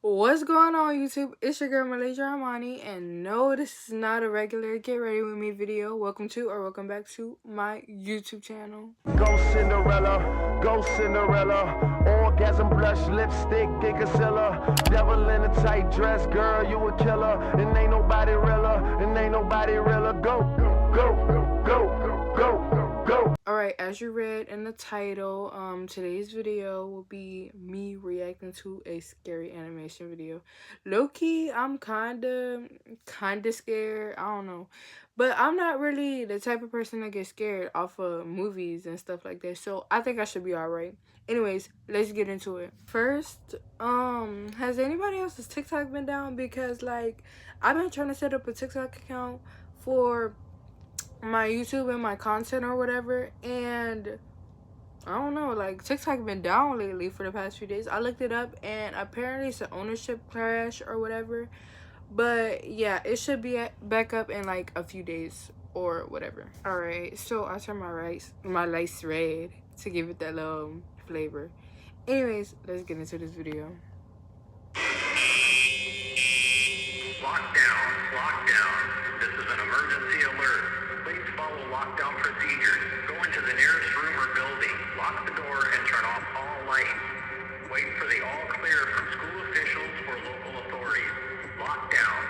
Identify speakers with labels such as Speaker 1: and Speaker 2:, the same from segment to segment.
Speaker 1: What's going on, YouTube? It's your girl 𝐬𝐜𝐚𝐫𝐲, and no, this is not a regular get ready with me video. Welcome back to my YouTube channel.
Speaker 2: Go Cinderella, orgasm blush, lipstick, 𝐬𝐜𝐚𝐜𝐫𝐲, devil in a tight dress, girl, you a killer, and ain't nobody realer, go.
Speaker 1: Alright, as you read in the title, today's video will be me reacting to a scary animation video. Low-key, I'm kinda scared, I don't know. But I'm not really the type of person that gets scared off of movies and stuff like that. So I think I should be alright. Anyways, let's get into it. First, has anybody else's TikTok been down? Because like I've been trying to set up a TikTok account for my YouTube and my content or whatever, and I don't know, like TikTok been down lately for the past few days. I looked it up and apparently it's an ownership crash or whatever, but yeah, it should be back up in like a few days or whatever. All right, so I turned my lights red to give it that little flavor. Anyways, let's get into this video.
Speaker 3: Lockdown. This is an emergency alert. Please follow lockdown procedures. Go into the nearest room or building. Lock the door and turn off all lights. Wait for the all clear from school officials or local authorities. Lockdown.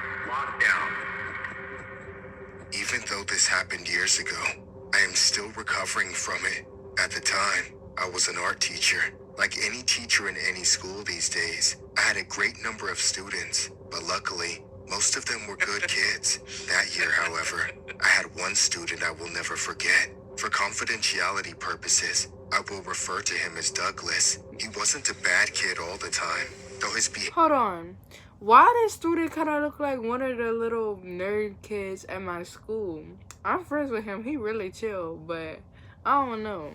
Speaker 4: Even though this happened years ago, I am still recovering from it. At the time, I was an art teacher. Like any teacher in any school these days, I had a great number of students, but luckily, most of them were good kids. That year, however, I had one student I will never forget. For confidentiality purposes, I will refer to him as Douglas. He wasn't a bad kid all the time, though his behavior—
Speaker 1: Hold on. Why does student kind of look like one of the little nerd kids at my school? I'm friends with him. He really chill, but I don't know.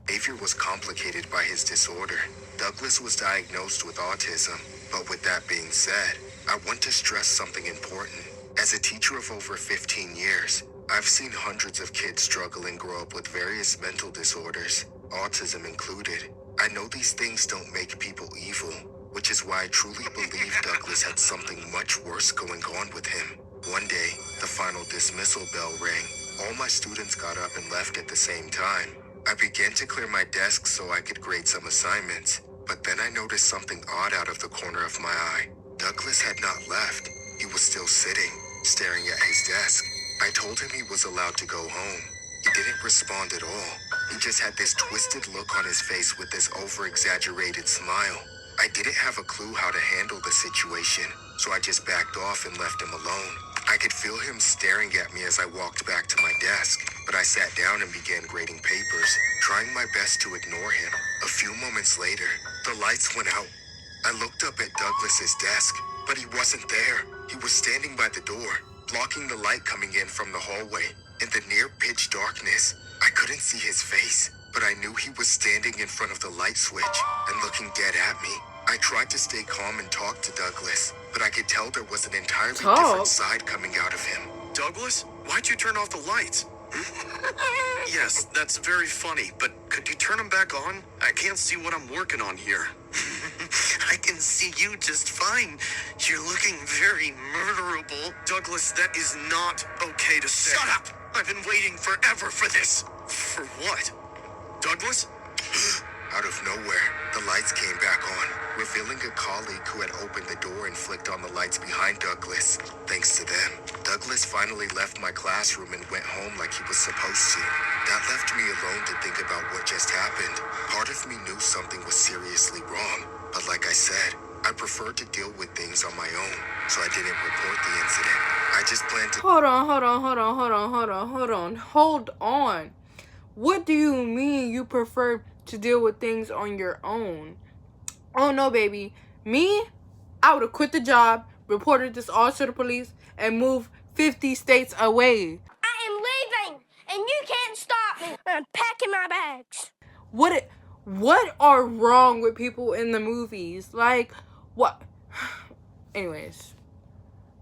Speaker 4: Behavior was complicated by his disorder. Douglas was diagnosed with autism, but with that being said, I want to stress something important. As a teacher of over 15 years, I've seen hundreds of kids struggle and grow up with various mental disorders, autism included. I know these things don't make people evil, which is why I truly believe Douglas had something much worse going on with him. One day, the final dismissal bell rang. All my students got up and left at the same time. I began to clear my desk so I could grade some assignments, but then I noticed something odd out of the corner of my eye. Douglas had not left. He was still sitting, staring at his desk. I told him he was allowed to go home. He didn't respond at all. He just had this twisted look on his face with this over-exaggerated smile. I didn't have a clue how to handle the situation, so I just backed off and left him alone. I could feel him staring at me as I walked back to my desk, but I sat down and began grading papers, trying my best to ignore him. A few moments later, the lights went out. I looked up at Douglas's desk, but he wasn't there. He was standing by the door, blocking the light coming in from the hallway. In the near pitch darkness, I couldn't see his face, but I knew he was standing in front of the light switch and looking dead at me. I tried to stay calm and talk to Douglas, but I could tell there was an entirely different side coming out of him.
Speaker 5: Douglas, why'd you turn off the lights? Yes, that's very funny, but could you turn them back on? I can't see what I'm working on here. I can see you just fine. You're looking very murderable. Douglas, that is not okay to say. Shut up! I've been waiting forever for this. For what? Douglas?
Speaker 4: Out of nowhere, the lights came back on, revealing a colleague who had opened the door and flicked on the lights behind Douglas. Thanks to them, Douglas finally left my classroom and went home like he was supposed to. That left me alone to think about what just happened. Part of me knew something was seriously wrong, but like I said, I preferred to deal with things on my own, so I didn't report the incident. I just planned to—
Speaker 1: Hold on. What do you mean you prefer to deal with things on your own? Oh no, baby. Me, I would have quit the job, reported this all to the police, and moved 50 states away.
Speaker 6: I am leaving, and you can't stop me. I'm packing my bags.
Speaker 1: What are wrong with people in the movies? Like, what? Anyways.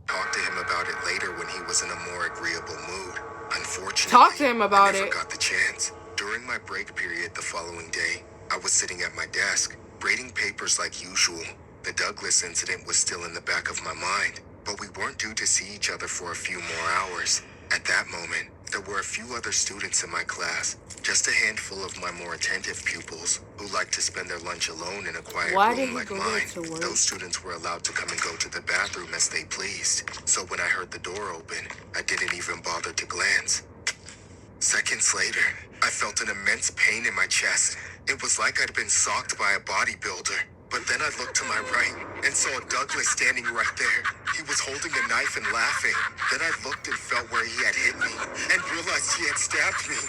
Speaker 4: Talked to him about it later when he was in a more agreeable mood. Unfortunately,
Speaker 1: Talk to him about
Speaker 4: I never
Speaker 1: it.
Speaker 4: got the chance. During my break period the following day, I was sitting at my desk, grading papers like usual. The Douglas incident was still in the back of my mind, but we weren't due to see each other for a few more hours. At that moment, there were a few other students in my class, just a handful of my more attentive pupils who liked to spend their lunch alone in a quiet
Speaker 1: Why did
Speaker 4: room
Speaker 1: he
Speaker 4: like
Speaker 1: go
Speaker 4: mine.
Speaker 1: back to work?
Speaker 4: Those students were allowed to come and go to the bathroom as they pleased, so when I heard the door open, I didn't even bother to glance. Seconds later, I felt an immense pain in my chest. It was like I'd been socked by a bodybuilder. But then I looked to my right and saw Douglas standing right there. He was holding a knife and laughing. Then I looked and felt where he had hit me and realized he had stabbed me.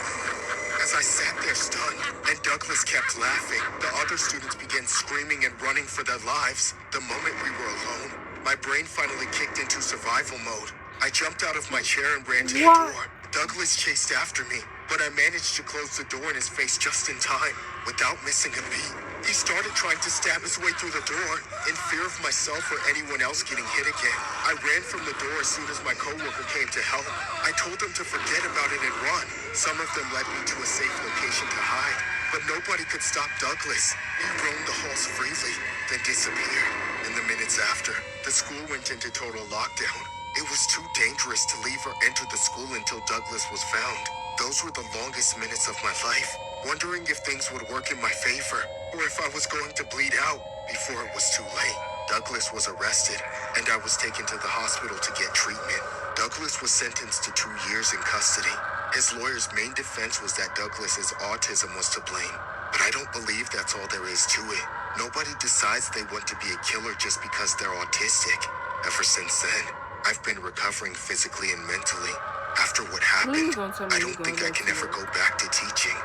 Speaker 4: As I sat there stunned and Douglas kept laughing, the other students began screaming and running for their lives. The moment we were alone, my brain finally kicked into survival mode. I jumped out of my chair and ran to the door. Douglas chased after me, but I managed to close the door in his face just in time, without missing a beat. He started trying to stab his way through the door, in fear of myself or anyone else getting hit again. I ran from the door as soon as my coworker came to help. I told them to forget about it and run. Some of them led me to a safe location to hide, but nobody could stop Douglas. He roamed the halls freely, then disappeared. In the minutes after, the school went into total lockdown. It was too dangerous to leave or enter the school until Douglas was found. Those were the longest minutes of my life, wondering if things would work in my favor, or if I was going to bleed out before it was too late. Douglas was arrested, and I was taken to the hospital to get treatment. Douglas was sentenced to 2 years in custody. His lawyer's main defense was that Douglas's autism was to blame, but I don't believe that's all there is to it. Nobody decides they want to be a killer just because they're autistic. Ever since then, I've been recovering physically and mentally. After what happened, I don't think I can ever go back to teaching.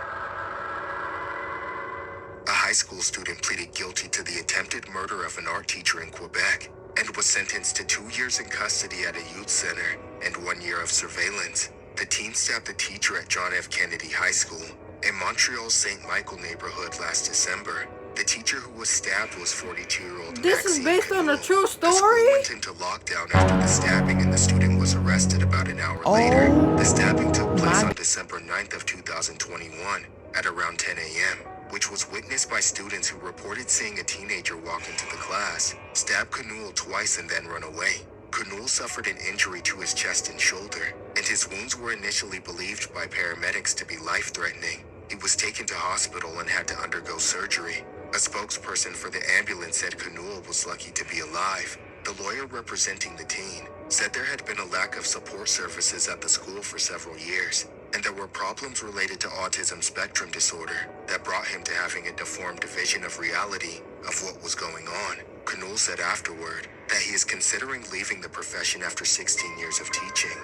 Speaker 4: A high school student pleaded guilty to the attempted murder of an art teacher in Quebec and was sentenced to 2 years in custody at a youth center and 1 year of surveillance. The teen stabbed the teacher at John F. Kennedy High School in Montreal's St. Michael neighborhood last December. The teacher who was stabbed was 42-year-old
Speaker 1: This is based on a true
Speaker 4: The school
Speaker 1: story?
Speaker 4: went into lockdown after the stabbing and the student was arrested about an hour later. The stabbing took place on December 9th of 2021 at around 10 a.m., which was witnessed by students who reported seeing a teenager walk into the class, stab 𝐬𝐚𝐜 twice and then run away. 𝐬𝐚𝐜 suffered an injury to his chest and shoulder, and his wounds were initially believed by paramedics to be life-threatening. He was taken to hospital and had to undergo surgery. A spokesperson for the ambulance said 𝐬𝐚𝐜 was lucky to be alive. The lawyer representing the teen said there had been a lack of support services at the school for several years, and there were problems related to autism spectrum disorder that brought him to having a deformed vision of reality of what was going on. 𝐬𝐚𝐜 said afterward that he is considering leaving the profession after 16 years of teaching.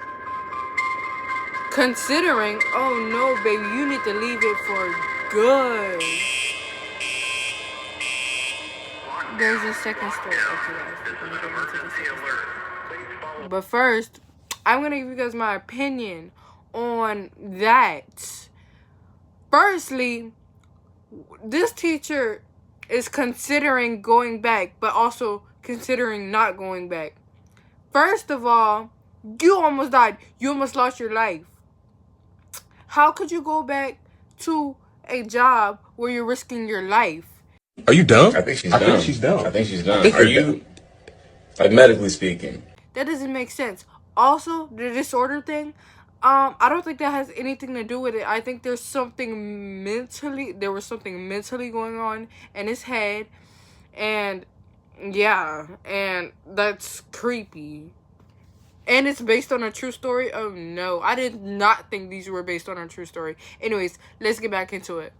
Speaker 1: Considering? Oh no, baby, you need to leave it for good. There's a second story. Okay, guys, we're gonna get into the second story. But first, I'm gonna give you guys my opinion on that. Firstly, this teacher is considering going back, but also considering not going back. First of all, you almost died. You almost lost your life. How could you go back to a job where you're risking your life?
Speaker 7: Are you dumb?
Speaker 8: I think she's dumb. I think she's dumb.
Speaker 7: Are you,
Speaker 8: like, medically speaking?
Speaker 1: That doesn't make sense. Also, the disorder thing, I don't think that has anything to do with it. I think there was something mentally going on in his head, and yeah, and that's creepy. And it's based on a true story? Oh no, I did not think these were based on a true story. Anyways, let's get back into it.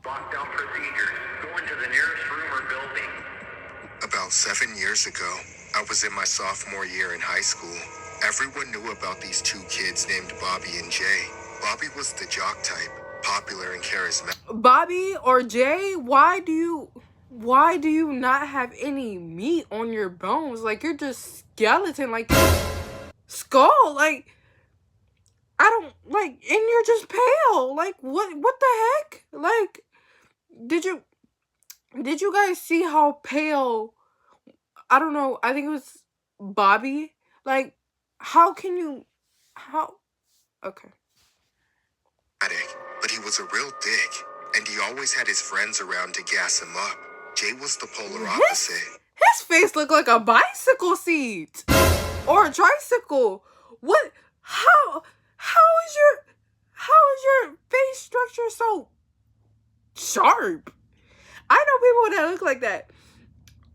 Speaker 3: Lockdown procedures. Go into the nearest room or building.
Speaker 4: About 7 years ago, I was in my sophomore year in high school. Everyone knew about these two kids named Bobby and Jay. Bobby was the jock type, popular and charismatic.
Speaker 1: Bobby or Jay, why do you not have any meat on your bones? Like, you're just skeleton, like skull, like I don't like, and you're just pale. Like, what the heck? Like, did you guys see how pale, I don't know, I think it was Bobby? Like, okay.
Speaker 4: But he was a real dick, and he always had his friends around to gas him up. Jay was the polar opposite.
Speaker 1: His face looked like a bicycle seat or a tricycle. What? How is your face structure so sharp? I know people that look like that,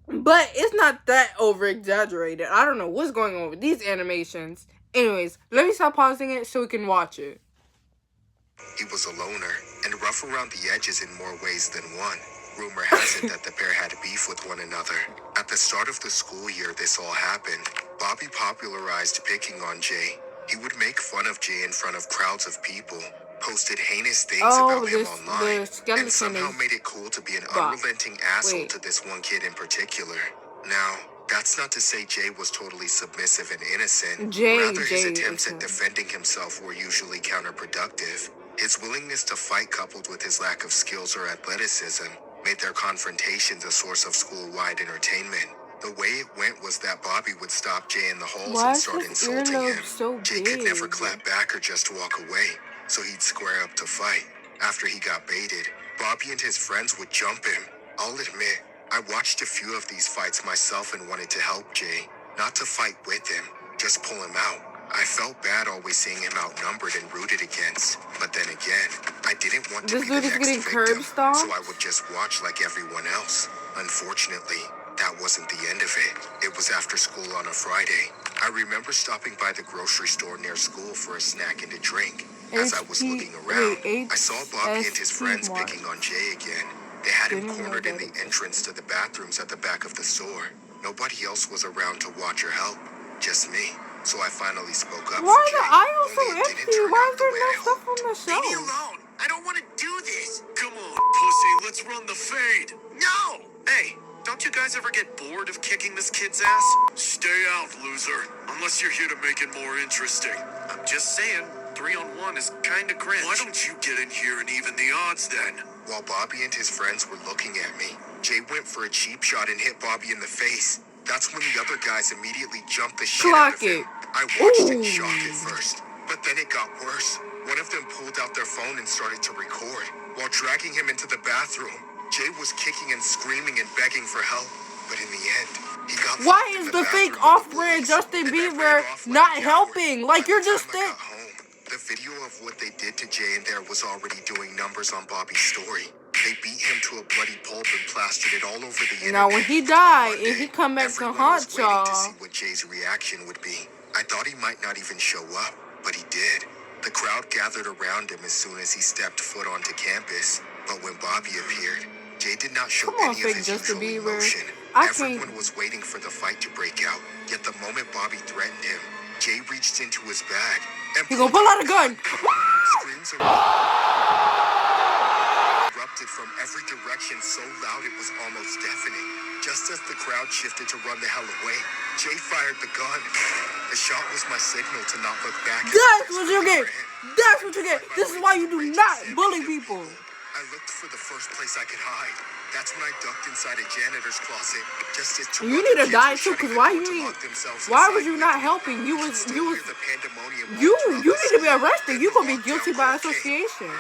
Speaker 1: but it's not that over exaggerated. I don't know what's going on with these animations. Anyways, let me stop pausing it so we can watch it.
Speaker 4: He was a loner and rough around the edges in more ways than one. Rumor has it that the pair had beef with one another. At the start of the school year, this all happened. Bobby popularized picking on Jay. He would make fun of Jay in front of crowds of people, posted heinous things about him online, and somehow made it cool to be an unrelenting asshole to this one kid in particular. Now, that's not to say Jay was totally submissive and innocent. Rather, his attempts at defending himself were usually counterproductive. His willingness to fight, coupled with his lack of skills or athleticism, made their confrontations a source of school-wide entertainment. The way it went was that Bobby would stop Jay in the halls and start insulting him. Jay could never clap back or just walk away, so he'd square up to fight. After he got baited, Bobby and his friends would jump him. I'll admit, I watched a few of these fights myself and wanted to help Jay, not to fight with him, just pull him out. I felt bad always seeing him outnumbered and rooted against, but then again, I didn't want to be the next victim, so I would just watch like everyone else. Unfortunately, that wasn't the end of it. It was after school on a Friday. I remember stopping by the grocery store near school for a snack and a drink. As I was looking around, I saw Bobby and his friends picking on Jay again. They had him cornered in the entrance to the bathrooms at the back of the store. Nobody else was around to watch or help, just me. So I finally spoke up.
Speaker 1: Why are the aisles so empty? Why is there no stuff on the shelf?
Speaker 5: Leave me alone. I don't want to do this. Come on, pussy. Let's run the fade. No. Hey, don't you guys ever get bored of kicking this kid's ass? Stay out, loser. Unless you're here to make it more interesting. I'm just saying, 3-on-1 is kind of cringe. Why don't you get in here and even the odds then?
Speaker 4: While Bobby and his friends were looking at me, Jay went for a cheap shot and hit Bobby in the face. That's when the other guys immediately jumped the shit out of him. I watched in shock at first, but then it got worse. One of them pulled out their phone and started to record. While dragging him into the bathroom, Jay was kicking and screaming and begging for help. But in the end, he got...
Speaker 1: Why is the fake off-brand Justin Bieber not helping? Like, you're just there.
Speaker 4: The video of what they did to Jay in there was already doing numbers on Bobby's story. They beat him to a bloody pulp and plastered it all over the internet.
Speaker 1: Now, when he died and he come back to haunt y'all,
Speaker 4: to see what Jay's reaction would be. I thought he might not even show up, but he did. The crowd gathered around him as soon as he stepped foot onto campus. But when Bobby appeared, Jay did not show any of his usual emotion. Everyone was waiting for the fight to break out. Yet the moment Bobby threatened him, Jay reached into his bag and
Speaker 1: he gonna pull out a gun.
Speaker 4: Screams erupted from every direction so loud it was almost deafening. Just as the crowd shifted to run the hell away, Jay fired the gun. The shot was my signal to not look back.
Speaker 1: That's what you get. That's what you get. This is why you do not bully people.
Speaker 4: I looked for the first place I could hide. That's when I ducked inside a janitor's closet. Just as
Speaker 1: you need to die too, cause why was you not helping? You need to be arrested. You gonna be guilty by association.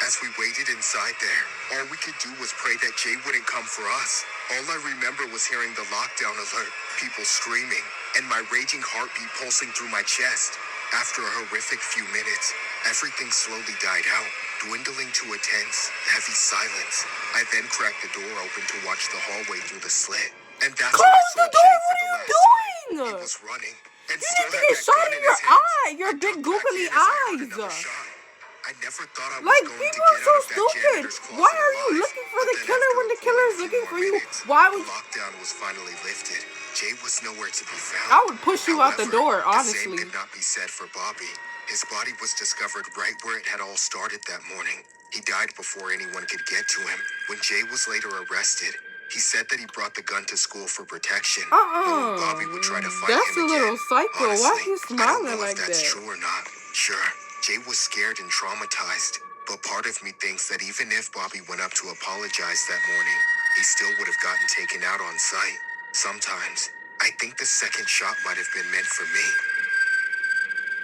Speaker 4: As we waited inside there, all we could do was pray that Jay wouldn't come for us. All I remember was hearing the lockdown alert, people screaming, and my raging heartbeat pulsing through my chest. After a horrific few minutes, everything slowly died out, dwindling to a tense, heavy silence. I then cracked the door open to watch the hallway through the slit. And that's when I saw Jay for the last time. He was running. And
Speaker 1: you need to get shot in your eye, your big googly eyes.
Speaker 4: I never thought I was
Speaker 1: like,
Speaker 4: going
Speaker 1: people
Speaker 4: to
Speaker 1: are so stupid. Why are you looking for the killer when the killer is looking for you? Why would
Speaker 4: lockdown was finally lifted? Jay was nowhere to be found.
Speaker 1: I would push you out the door, honestly.
Speaker 4: The same could not be said for Bobby. His body was discovered right where it had all started that morning. He died before anyone could get to him. When Jay was later arrested, he said that he brought the gun to school for protection. Bobby would try to fight him again.
Speaker 1: That's a little psycho.
Speaker 4: Honestly,
Speaker 1: why are you smiling like
Speaker 4: that? That's
Speaker 1: that?
Speaker 4: True or not? Sure. Jay was scared and traumatized, but part of me thinks that even if Bobby went up to apologize that morning, he still would have gotten taken out on sight. Sometimes, I think the second shot might have been meant for me.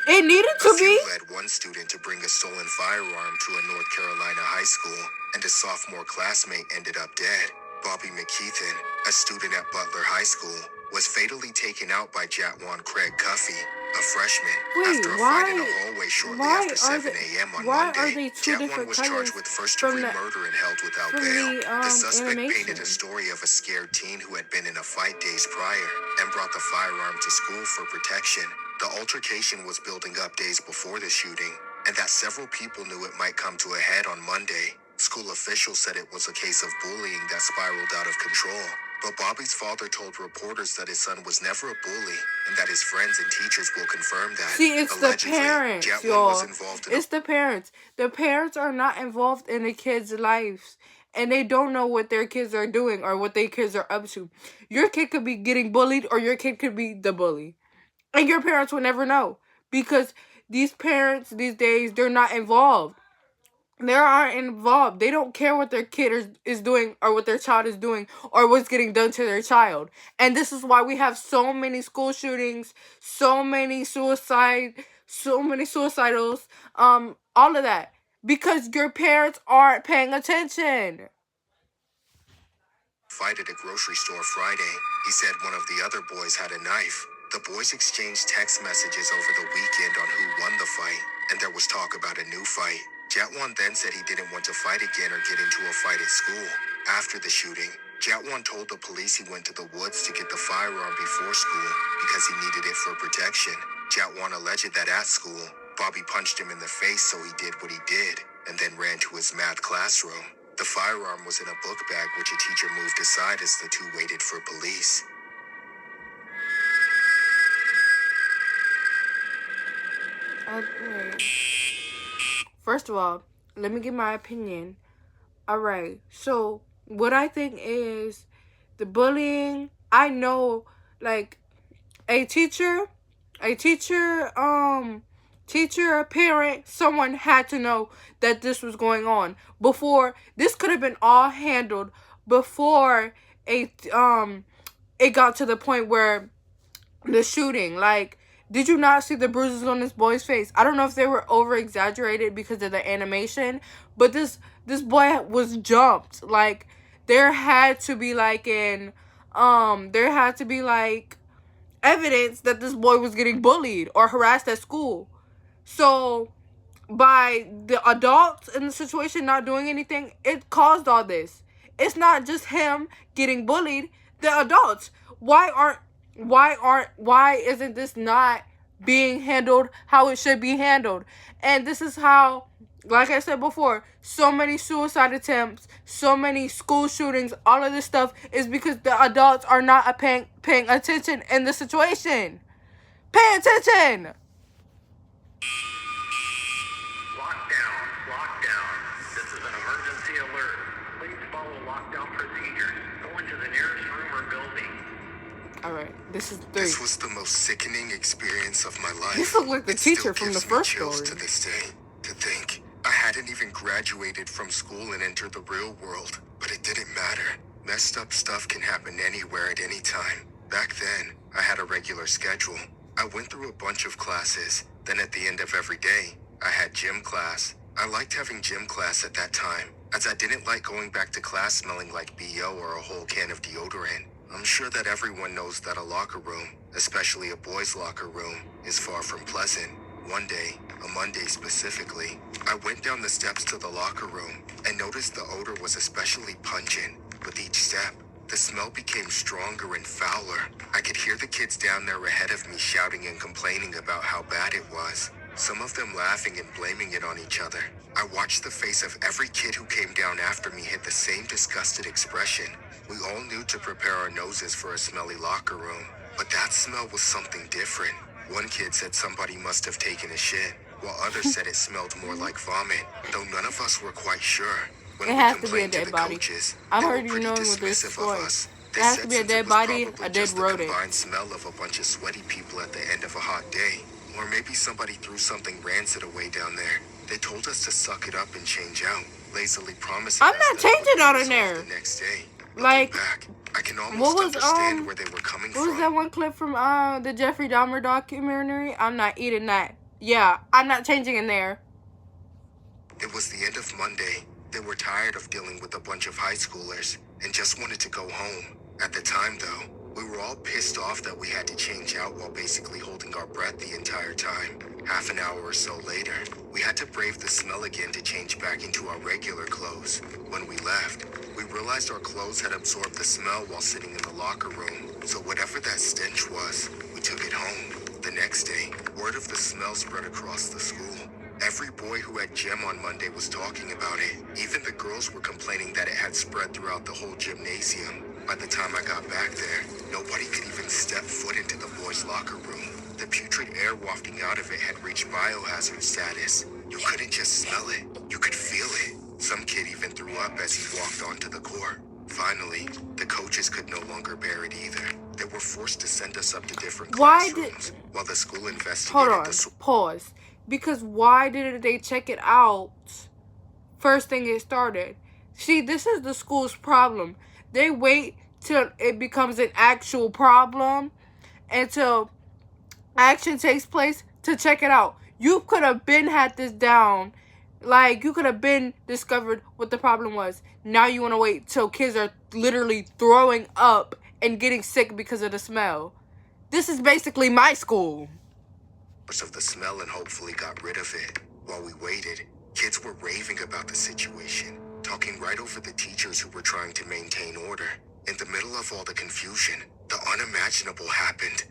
Speaker 1: It needed
Speaker 4: A
Speaker 1: to
Speaker 4: few
Speaker 1: be.
Speaker 4: led one student to bring a stolen firearm to a North Carolina high school, and a sophomore classmate ended up dead. Bobby McKeithen, a student at Butler High School, was fatally taken out by 𝐬𝐜𝐚𝐜𝐿, a freshman, after a fight in a hallway shortly after 7 a.m. on
Speaker 1: why are
Speaker 4: Monday.
Speaker 1: they two
Speaker 4: 𝐬𝐜
Speaker 1: different
Speaker 4: was
Speaker 1: colors
Speaker 4: charged with first-degree
Speaker 1: from the
Speaker 4: murder and held without
Speaker 1: from
Speaker 4: bail.
Speaker 1: the
Speaker 4: The suspect painted
Speaker 1: animation?
Speaker 4: a story of a scared teen who had been in a fight days prior and brought the firearm to school for protection. The altercation was building up days before the shooting, and that several people knew it might come to a head on Monday. School officials said it was a case of bullying that spiraled out of control. But Bobby's father told reporters that his son was never a bully, and that his friends and teachers will confirm that.
Speaker 1: See, it's
Speaker 4: Allegedly,
Speaker 1: the parents,
Speaker 4: 𝐬𝐜
Speaker 1: y'all.
Speaker 4: was involved in
Speaker 1: It's the parents. The parents are not involved in the kids' lives, and they don't know what their kids are doing or what their kids are up to. Your kid could be getting bullied, or your kid could be the bully, and your parents will never know, because these parents these days, they're not involved. They aren't involved. They don't care what their kid is doing, or what their child is doing, or what's getting done to their child. And this is why we have so many school shootings, so many suicidals, all of that. Because your parents aren't paying attention.
Speaker 4: Fight at a grocery store Friday. He said one of the other boys had a knife. The boys exchanged text messages over the weekend on who won the fight, and there was talk about a new fight. 𝐬𝐜 then said he didn't want to fight again or get into a fight at school. After the shooting, 𝐬𝐜 told the police he went to the woods to get the firearm before school because he needed it for protection. 𝐬𝐜 alleged that at school, Bobby punched him in the face, so he did what he did, and then ran to his math classroom. The firearm was in a book bag which a teacher moved aside as the two waited for police.
Speaker 1: Wait. First of all, let me give my opinion. Alright, so what I think is the bullying, I know, like, a teacher, a parent, someone had to know that this was going on before. This could have been all handled before it got to the point where the shooting. Like, did you not see the bruises on this boy's face? I don't know if they were over exaggerated because of the animation, but this boy was jumped. Like, there had to be like evidence that this boy was getting bullied or harassed at school. So by the adults in the situation not doing anything, it caused all this. It's not just him getting bullied, the adults. Why isn't this not being handled how it should be handled? And this is how, like I said before, so many suicide attempts, so many school shootings, all of this stuff is because the adults are not paying attention in the situation. Pay attention!
Speaker 3: Lockdown. This is an emergency alert. Please follow lockdown procedures. Go into the nearest room or building.
Speaker 1: Alright, this is 3.
Speaker 4: This was the most sickening experience of my life.
Speaker 1: This looked like the
Speaker 4: It still
Speaker 1: teacher from the
Speaker 4: gives me
Speaker 1: first
Speaker 4: chills
Speaker 1: story.
Speaker 4: to this day. To think I hadn't even graduated from school and entered the real world, but it didn't matter. Messed up stuff can happen anywhere at any time. Back then, I had a regular schedule. I went through a bunch of classes. Then at the end of every day, I had gym class. I liked having gym class at that time, as I didn't like going back to class smelling like BO or a whole can of deodorant. I'm sure that everyone knows that a locker room, especially a boys' locker room, is far from pleasant. One day, a Monday specifically, I went down the steps to the locker room and noticed the odor was especially pungent. With each step, the smell became stronger and fouler. I could hear the kids down there ahead of me shouting and complaining about how bad it was. Some of them laughing and blaming it on each other. I watched the face of every kid who came down after me hit the same disgusted expression. We all knew to prepare our noses for a smelly locker room, but that smell was something different. One kid said somebody must have taken a shit, while others said it smelled more like vomit, though none of us were quite sure. When
Speaker 1: It
Speaker 4: we
Speaker 1: has to be a
Speaker 4: complained to
Speaker 1: dead
Speaker 4: the
Speaker 1: body.
Speaker 4: coaches,
Speaker 1: I
Speaker 4: they were
Speaker 1: heard you
Speaker 4: pretty
Speaker 1: knowing with this
Speaker 4: dismissive
Speaker 1: story.
Speaker 4: of us. They
Speaker 1: It has
Speaker 4: said
Speaker 1: to be a
Speaker 4: since it
Speaker 1: dead
Speaker 4: was
Speaker 1: body,
Speaker 4: probably
Speaker 1: a dead
Speaker 4: just the
Speaker 1: rodent.
Speaker 4: combined smell of a bunch of sweaty people at the end of a hot day, or maybe somebody threw something rancid away down there. They told us to suck it up and change out, lazily promising
Speaker 1: I'm
Speaker 4: us
Speaker 1: not
Speaker 4: that it would
Speaker 1: changing out
Speaker 4: be
Speaker 1: in there.
Speaker 4: resolved the next day.
Speaker 1: Like,
Speaker 4: Looking back, I can
Speaker 1: what
Speaker 4: almost
Speaker 1: was
Speaker 4: understand where they were coming
Speaker 1: what was
Speaker 4: from.
Speaker 1: that one clip from the Jeffrey Dahmer documentary? I'm not eating that. Yeah, I'm not changing in there.
Speaker 4: It was the end of Monday. They were tired of dealing with a bunch of high schoolers and just wanted to go home. At the time, though, we were all pissed off that we had to change out while basically holding our breath the entire time. Half an hour or so later, we had to brave the smell again to change back into our regular clothes. When we left, we realized our clothes had absorbed the smell while sitting in the locker room. So whatever that stench was, we took it home. The next day, word of the smell spread across the school. Every boy who had gym on Monday was talking about it. Even the girls were complaining that it had spread throughout the whole gymnasium. By the time I got back there, nobody could even step foot into the boys' locker room. The putrid air wafting out of it had reached biohazard status. You couldn't just smell it, you could feel it. Some kid even threw up as he walked onto the court. Finally, the coaches could no longer bear it either. They were forced to send us up to different classrooms while the school investigated.
Speaker 1: Hold on, pause. Because why didn't they check it out first thing it started? See, this is the school's problem. They wait till it becomes an actual problem, until action takes place to check it out. You could have been had this down. Like, you could have been discovered what the problem was. Now you want to wait till kids are literally throwing up and getting sick because of the smell. This is basically my school.
Speaker 4: Of the smell and hopefully got rid of it. While we waited, kids were raving about the situation, talking right over the teachers who were trying to maintain order. In the middle of all the confusion, the unimaginable happened.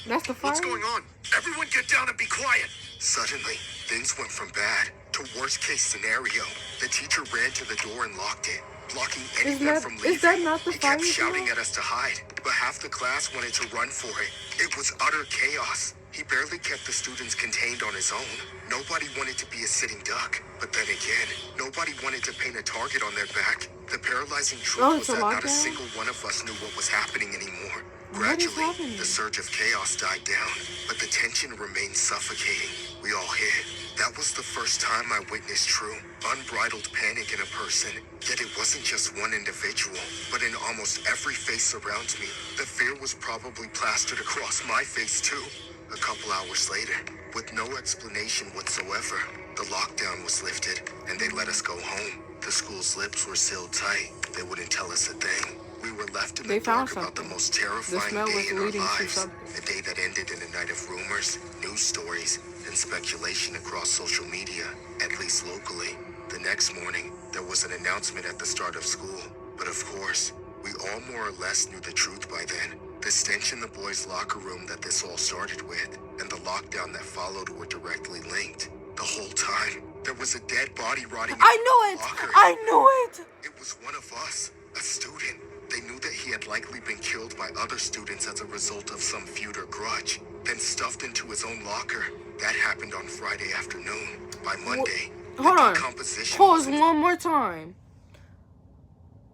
Speaker 1: That's the fire?
Speaker 5: What's going on? Everyone get down and be quiet.
Speaker 4: Suddenly, things went from bad to worst case scenario. The teacher ran to the door and locked it, blocking anyone from leaving.
Speaker 1: Is that not the fire?
Speaker 4: He kept shouting at us to hide, but half the class wanted to run for it. It was utter chaos. He barely kept the students contained on his own. Nobody wanted to be a sitting duck. But then again, nobody wanted to paint a target on their back. The paralyzing truth was that not a single one of us knew what was happening anymore. Gradually, the surge of chaos died down, but the tension remained suffocating. We all hid. That was the first time I witnessed true, unbridled panic in a person. Yet it wasn't just one individual, but in almost every face around me. The fear was probably plastered across my face too. A couple hours later, with no explanation whatsoever, the lockdown was lifted, and they let us go home. The school's lips were sealed tight. They wouldn't tell us a thing. We were left in the dark about the most terrifying day in our lives. A day that ended in a night of rumors, news stories, and speculation across social media, at least locally. The next morning, there was an announcement at the start of school. But of course, we all more or less knew the truth by then. The stench in the boys' locker room that this all started with, and the lockdown that followed were directly linked. The whole time, there was a dead body rotting in the locker.
Speaker 1: I knew it!
Speaker 4: It was one of us, a student. They knew that he had likely been killed by other students as a result of some feud or grudge, then stuffed into his own locker. That happened on Friday afternoon. By Monday,
Speaker 1: hold on. Pause one more time.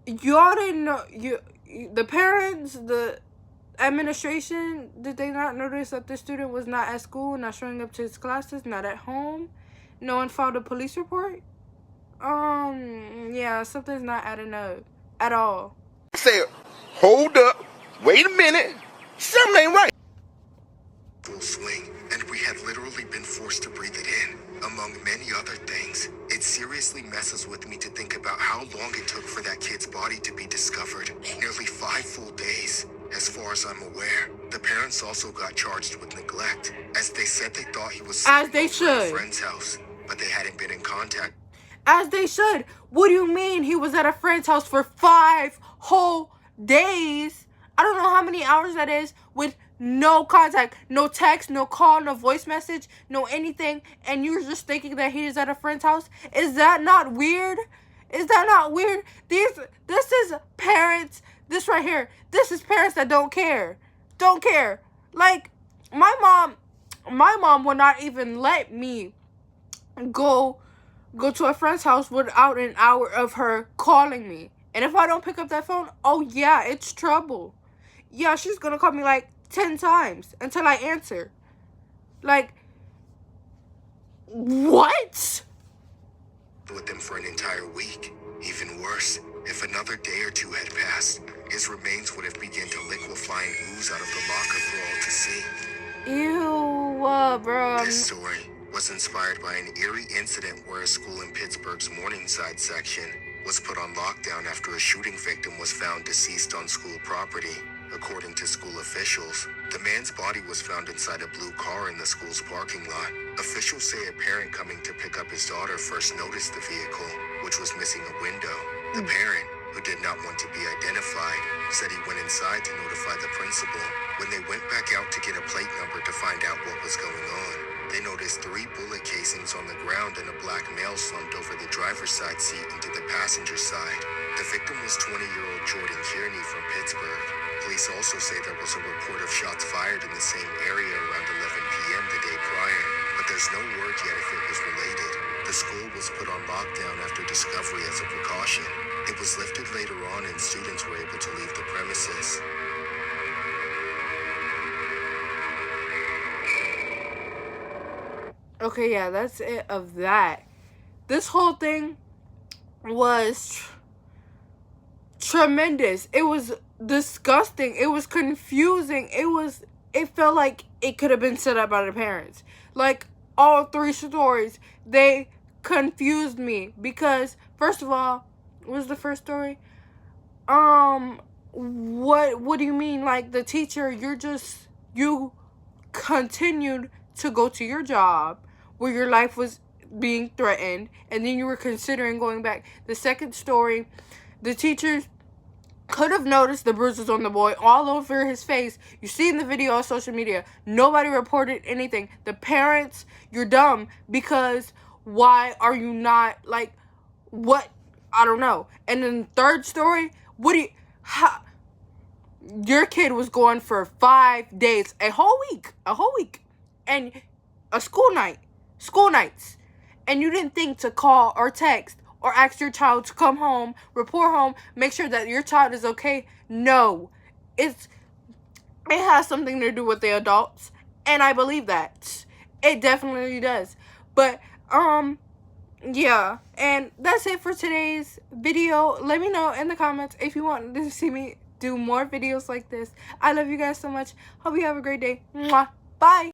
Speaker 1: Y'all didn't know, the parents, the administration, did they not notice that the student was not at school, not showing up to his classes, not at home? No one filed a police report? Yeah, something's not adding up at all.
Speaker 7: Say, hold up, wait a minute, something ain't right.
Speaker 4: Full swing, and we had literally been forced to breathe it in. Among many other things, it seriously messes with me to think about how long it took for that kid's body to be discovered. Nearly 5 full days. As far as I'm aware, the parents also got charged with neglect, as they said they thought he was sleeping over at a friend's house, but they hadn't been in contact.
Speaker 1: As they should. What do you mean he was at a friend's house for 5 whole days? I don't know how many hours that is, with no contact, no text, no call, no voice message, no anything, and you're just thinking that he is at a friend's house? Is that not weird? Is that not weird? This is parents, this right here, this is parents that don't care. Don't care. Like, my mom would not even let me go to a friend's house without an hour of her calling me. And if I don't pick up that phone, oh yeah, it's trouble. Yeah, she's gonna call me like 10 times until I answer. Like, what?
Speaker 4: With them for an entire week. Even worse, if another day or two had passed, his remains would have begun to liquefy and ooze out of the locker for all to see.
Speaker 1: Ew, bro.
Speaker 4: This story was inspired by an eerie incident where a school in Pittsburgh's Morningside section was put on lockdown after a shooting victim was found deceased on school property. According to school officials, the man's body was found inside a blue car in the school's parking lot. Officials say a parent coming to pick up his daughter first noticed the vehicle, which was missing a window. The parent, who did not want to be identified, said he went inside to notify the principal. When they went back out to get a plate number to find out what was going on, they noticed 3 bullet casings on the ground and a black male slumped over the driver's side seat into the passenger side. The victim was 20-year-old Jordan Kearney from Pittsburgh. Police also say there was a report of shots fired in the same area around 11 p.m. the day prior, but there's no word yet if it was related. The school was put on lockdown after discovery as a precaution. It was lifted later on and students were able to leave the premises.
Speaker 1: Okay, yeah, that's it of that. This whole thing was tremendous. It was disgusting. It was confusing. It felt like it could have been set up by the parents. Like, all 3 stories, they confused me because, first of all, what was the first story? What do you mean? Like, the teacher, you continued to go to your job where your life was being threatened, and then you were considering going back. The second story, the teachers could have noticed the bruises on the boy all over his face. You see in the video on social media, nobody reported anything. The parents, you're dumb, because why are you not, like, what? I don't know. And then the third story, your kid was gone for 5 days, a whole week, and a school nights, and you didn't think to call or text or ask your child to come home, report home, make sure that your child is okay. No, it has something to do with the adults, and I believe that. It definitely does. But, yeah, and that's it for today's video. Let me know in the comments if you want to see me do more videos like this. I love you guys so much. Hope you have a great day. Mwah. Bye.